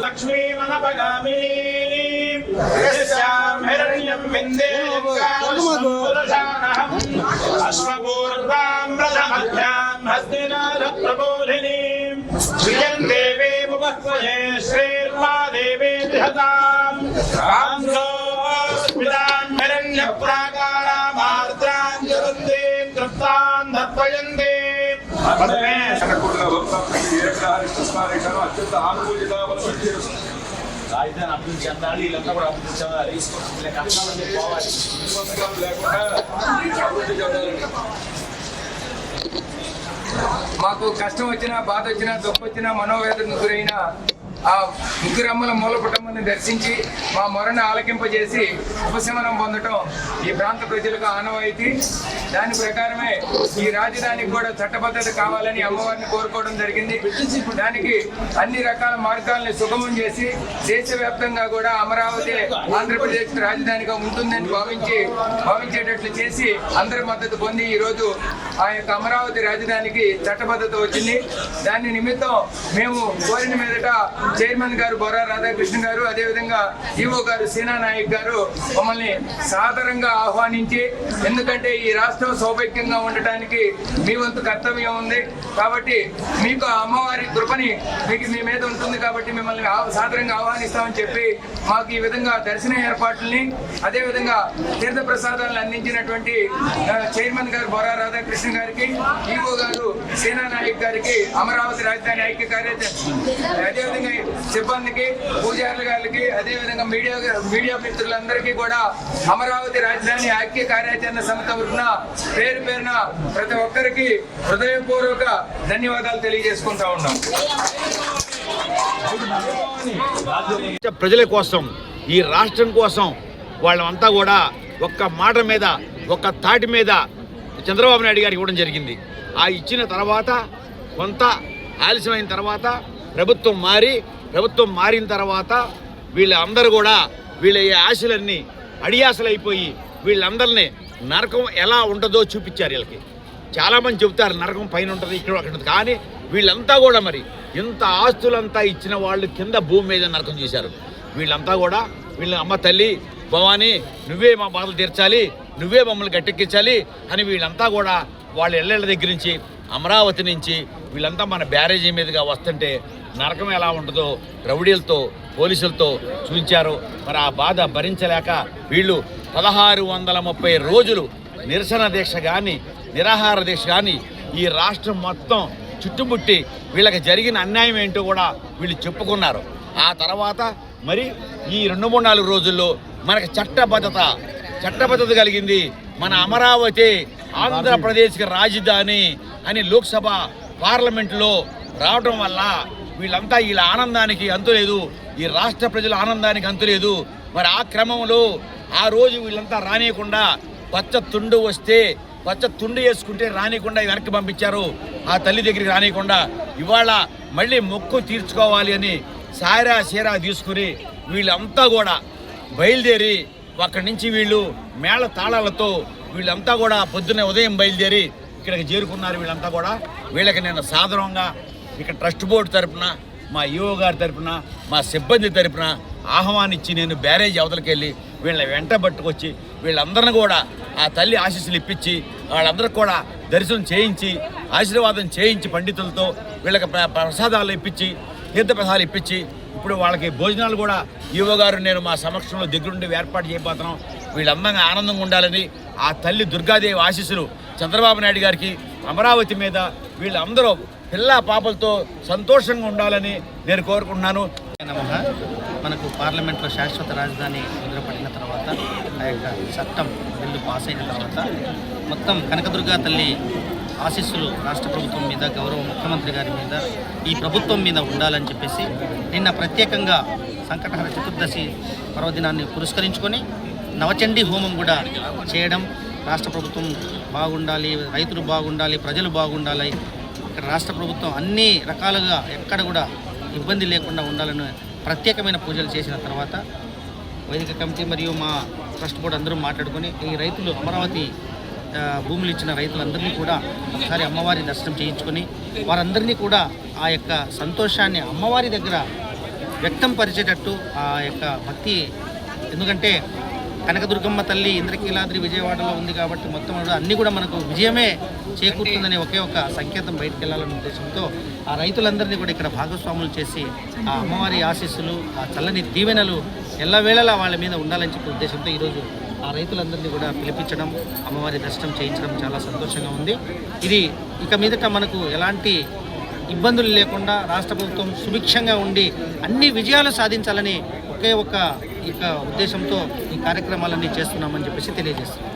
लक्ष्मी मनपगामी यस्यां हिरण्यं विन्दे अश्वपूर्वां रथमध्यां हस्तिनाथप्रबोधिनीं श्रियं देवी मुपह्वये श्रीर्मा देवी बृहतां कांसोऽस्मितां हिरण्यप्राकारामार्द्रां जलन्तीं तृप्तां दर्पयन्ति రాజధాని అభివృద్ధి చెందాలి, వీళ్ళంతా కూడా అభివృద్ధి చెందాలి. కష్టాలన్నీ పోవాలి. మాకు కష్టం వచ్చినా, బాధ వచ్చినా, దుఃఖం వచ్చినా, మనోవేదనకు గురైన ఆ ముగ్గురమ్మల మూలపుటమ్మని దర్శించి మా మొరను ఆలకింపజేసి ఉపశమనం పొందటం ఈ ప్రాంత ప్రజలకు ఆనవాయితీ. దాని ప్రకారమే ఈ రాజధానికి కూడా చట్టబద్ధత కావాలని అమ్మవారిని కోరుకోవడం జరిగింది. దానికి అన్ని రకాల మార్గాల్ని సుగమం చేసి దేశవ్యాప్తంగా కూడా అమరావతి ఆంధ్రప్రదేశ్ రాజధానిగా ఉంటుందని భావించేటట్లు చేసి అందరి మద్దతు పొంది ఈరోజు ఆ యొక్క అమరావతి రాజధానికి చట్టబద్ధత వచ్చింది. దాని నిమిత్తం మేము కోరిన మీదట చైర్మన్ గారు బొర్రా రాధాకృష్ణ గారు, అదేవిధంగా ఈవో గారు సీనా నాయక్ గారు మమ్మల్ని సాదరంగా ఆహ్వానించి, ఎందుకంటే ఈ రాష్ట్రం సౌభాగ్యంగా ఉండటానికి మీ వంతు కర్తవ్యం ఉంది కాబట్టి మీకు అమ్మవారి కృపని మీకు మీ మీద ఉంటుంది కాబట్టి మిమ్మల్ని సాదరంగా ఆహ్వానిస్తామని చెప్పి మాకు ఈ విధంగా దర్శన ఏర్పాట్లని, అదేవిధంగా తీర్థ ప్రసాదాలను అందించినటువంటి చైర్మన్ గారు బొర్రా రాధాకృష్ణ గారికి, ఈవో గారు సీనా నాయక్ గారికి, అమరావతి రాజధాని ఐక్య కార్యాచరణ, అదేవిధంగా సిబ్బందికి, పూజారుల గారికి, అదేవిధంగా మీడియా మిత్రులందరికీ కూడా అమరావతి రాజధాని ఐక్య కార్యాచరణ సమితి తరఫున పేరు పేరున ప్రతి ఒక్కరికి హృదయపూర్వక ధన్యవాదాలు తెలియజేసుకుంటా ఉన్నాం. ప్రజల కోసం, ఈ రాష్ట్రం కోసం వాళ్ళంతా కూడా ఒక్క మాట మీద, ఒక్క తాటి మీద చంద్రబాబు నాయుడు గారికి ఇవ్వడం జరిగింది. ఆ ఇచ్చిన తర్వాత కొంత ఆలస్యమైన తర్వాత ప్రభుత్వం మారిన తర్వాత వీళ్ళందరూ కూడా వీళ్ళ ఆశలన్నీ అడియాసలు అయిపోయి వీళ్ళందరినీ నరకం ఎలా ఉంటుందో చూపించారు. వీళ్ళకి చాలామంది చెబుతారు నరకం పైన ఉంటుంది, ఇక్కడ అక్కడ, కానీ వీళ్ళంతా కూడా మరి ఇంత ఆస్తులంతా ఇచ్చిన వాళ్ళు కింద భూమి మీద నరకం చేశారు. వీళ్ళంతా కూడా వీళ్ళ అమ్మ తల్లి భవానీ నువ్వే మా బాధలు తీర్చాలి, నువ్వే మమ్మల్ని గట్టెక్కించాలి అని వీళ్ళంతా కూడా వాళ్ళ ఇళ్ళ దగ్గర నుంచి, అమరావతి నుంచి వీళ్ళంతా మన బ్యారేజీ మీదుగా వస్తుంటే నరకం ఎలా ఉంటుందో రౌడీలతో, పోలీసులతో చూపించారు. మరి ఆ బాధ భరించలేక వీళ్ళు 1630 రోజులు నిరసన దీక్ష కానీ, నిరాహార దీక్ష కానీ ఈ రాష్ట్రం మొత్తం చుట్టుముట్టి వీళ్ళకి జరిగిన అన్యాయం ఏంటో కూడా వీళ్ళు చెప్పుకున్నారు. ఆ తర్వాత మరి ఈ 2-3-4 రోజుల్లో మనకు చట్టబద్ధత కలిగింది. మన అమరావతి ఆంధ్రప్రదేశ్కి రాజధాని అని లోక్సభ పార్లమెంట్లో రావడం వల్ల వీళ్ళంతా వీళ్ళ ఆనందానికి అంతులేదు, ఈ రాష్ట్ర ప్రజల ఆనందానికి అంతులేదు. మరి ఆ క్రమంలో ఆ రోజు వీళ్ళంతా రానియకుండా పచ్చ తుండు వస్తే పచ్చ తుండు వేసుకుంటే రానికుండా వెనక్కి పంపించారు. ఆ తల్లి దగ్గరికి రానికుండా ఇవాళ మళ్ళీ మొక్కు తీర్చుకోవాలి అని సారా సీరా తీసుకుని వీళ్ళంతా కూడా బయలుదేరి అక్కడి నుంచి వీళ్ళు మేళ తాళాలతో వీళ్ళంతా కూడా పొద్దున్నే ఉదయం బయలుదేరి ఇక్కడికి చేరుకున్నారు. వీళ్ళంతా కూడా వీళ్ళకి నేను సాధారణంగా ఇక్కడ ట్రస్ట్ బోర్డు తరపున, మా ఈఓ గారి తరపున, మా సిబ్బంది తరపున ఆహ్వానించి నేను బ్యారేజ్ అవతలకి వెళ్ళి వీళ్ళ వెంట పట్టుకొచ్చి వీళ్ళందరిని కూడా ఆ తల్లి ఆశీస్సులు ఇప్పించి వాళ్ళందరికీ కూడా దర్శనం చేయించి ఆశీర్వాదం చేయించి పండితులతో వీళ్ళకి ప్రసాదాలు ఇప్పించి తీర్థప్రసాదాలు ఇప్పించి ఇప్పుడు వాళ్ళకి భోజనాలు కూడా ఈవో గారు నేను మా సమక్షంలో దగ్గరుండి ఏర్పాటు చేయబోతున్నాం. వీళ్ళందంగా ఆనందంగా ఉండాలని ఆ తల్లి దుర్గాదేవి ఆశీస్సులు చంద్రబాబు నాయుడు గారికి అమరావతి మీద వీళ్ళందరూ పిల్ల పాపలతో సంతోషంగా ఉండాలని నేను కోరుకుంటున్నాను. మనకు పార్లమెంట్లో శాశ్వత రాజధాని ముద్రపడిన తర్వాత ఆ యొక్క చట్టం బిల్లు పాస్ అయిన తర్వాత మొత్తం కనకదుర్గా తల్లి ఆశీస్సులు రాష్ట్ర ప్రభుత్వం మీద, గౌరవ ముఖ్యమంత్రి గారి మీద, ఈ ప్రభుత్వం మీద ఉండాలని చెప్పేసి నిన్న ప్రత్యేకంగా సంకటహర చతుర్దశి పర్వదినాన్ని పురస్కరించుకొని నవచండీ హోమం కూడా చేయడం, రాష్ట్ర ప్రభుత్వం బాగుండాలి, రైతులు బాగుండాలి, ప్రజలు బాగుండాలి, ఇక్కడ రాష్ట్ర ప్రభుత్వం అన్ని రకాలుగా ఎక్కడ కూడా ఇబ్బంది లేకుండా ఉండాలని ప్రత్యేకమైన పూజలు చేసిన తర్వాత వైదిక కమిటీ మరియు మా ట్రస్ట్ బోర్డు అందరూ మాట్లాడుకొని ఈ రైతులు అమరావతి భూములు ఇచ్చిన రైతులందరినీ కూడా ఒకసారి అమ్మవారి దర్శనం చేయించుకొని వారందరినీ కూడా ఆ యొక్క సంతోషాన్ని అమ్మవారి దగ్గర వ్యక్తం పరిచేటట్టు ఆ యొక్క భక్తి, ఎందుకంటే కనకదుర్గమ్మ తల్లి ఇంద్రకీలాద్రి విజయవాడలో ఉంది కాబట్టి మొత్తం కూడా అన్నీ కూడా మనకు విజయమే చేకూరుతుందనే ఒకే ఒక సంకేతం బయటకు వెళ్ళాలనే ఉద్దేశంతో ఆ రైతులందరినీ కూడా ఇక్కడ భాగస్వాములు చేసి ఆ అమ్మవారి ఆశీస్సులు, ఆ చల్లని దీవెనలు ఎల్లవేళలా వాళ్ళ మీద ఉండాలని చెప్పే ఉద్దేశంతో ఈరోజు ఆ రైతులందరినీ కూడా పిలిపించడం, అమ్మవారి దర్శనం చేయించడం చాలా సంతోషంగా ఉంది. ఇది ఇక మీదట మనకు ఎలాంటి ఇబ్బందులు లేకుండా రాష్ట్ర ప్రభుత్వం సుభిక్షంగా ఉండి అన్ని విజయాలు సాధించాలని ఒకే ఒక ఉద్దేశంతో ఈ కార్యక్రమాలన్నీ చేస్తున్నామని చెప్పేసి తెలియజేస్తున్నాం.